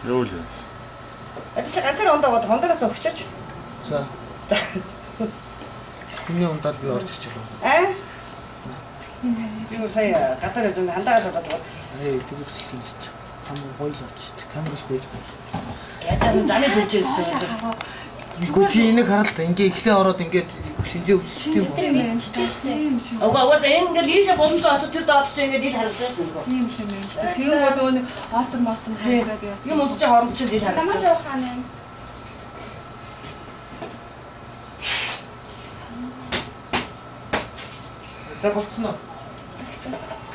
Юу л. Чи ганцаар ондоо хондоороос өгчөөч. За. Миний ундаад би орж ирж байгаа. Юу сая гадар юм хандаагаас одоо. Тэгээ бичлэг юм чи. Хамгийн гоё л очиж. Камераас гоё л болж. Ядаа замыг дүүж өссөн. Үгүй чи энийг хараад ингээ эхлээ ороод ингээд шинжээ өвчтэй юм шиг. Ого ингээд ийшээ боломжтой очиж тэр доод чи ингээд ил харагдаж байна. Тийм шиг юм. Тэгээ нөгөө оосон харагдаад яасан. Юм уу чи хоромч ил харагдаж. Намаа жоо хаана. За болцсон уу?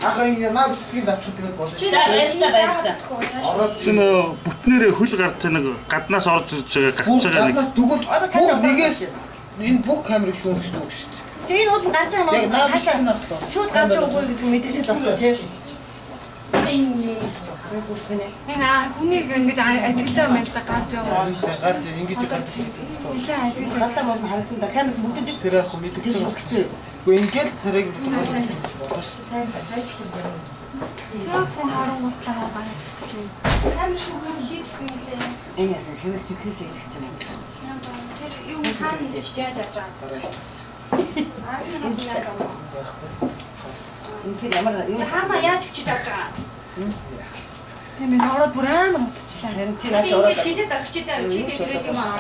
Ахаа ингэ наа бичлэгийг авчих тэгээд болно. Баярлалаа. Ороод чи нөө бүтнээрээ хөл гарч нэг гаднаас орж ирж байгаа гарч байгаа нэг. Гаднаас дүгэл нэгээс энэ бүх камерыг шүүх гэсэн үг шүү дээ. Тэгээ нь уул гарч байгаа нь хаашаа шууд гарч өгөө гэдэг мэдээлэл авах тийм. Хүнийг ингэж ажиглаж байгаа юм л да гарч яваа. Гарч ингэж гарч. Нилээ ажиглаж Хасаа мөн харагдана. Камерт бүгд тэр яг мэддэг тийм хэцүү. Гэхдээ ингээд царайг сайн яг хүн харангуутлаа гараад ирчихлээ. Камер шүүгээр хийгсэн нэлээ. Энэ яасан шивээс чигтээсээ хэлчихсэн юм. Тэр юу хаана хийж яаж авч байгаа. Энэ тэр ямар юу хаана яаж хүчиж авч байгаа. Тийм энэ ороод бүр амар утчихлаа. харин тэр аач ороод хэлээд авчиж байгаа чи тэгээд юм аа.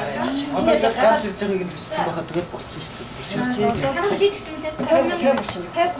Одоо яг гарч ирж байгааг нь бичсэн байхад тэгээд болчихсон шүү дээ. Хамт жигсэн дээ 50 50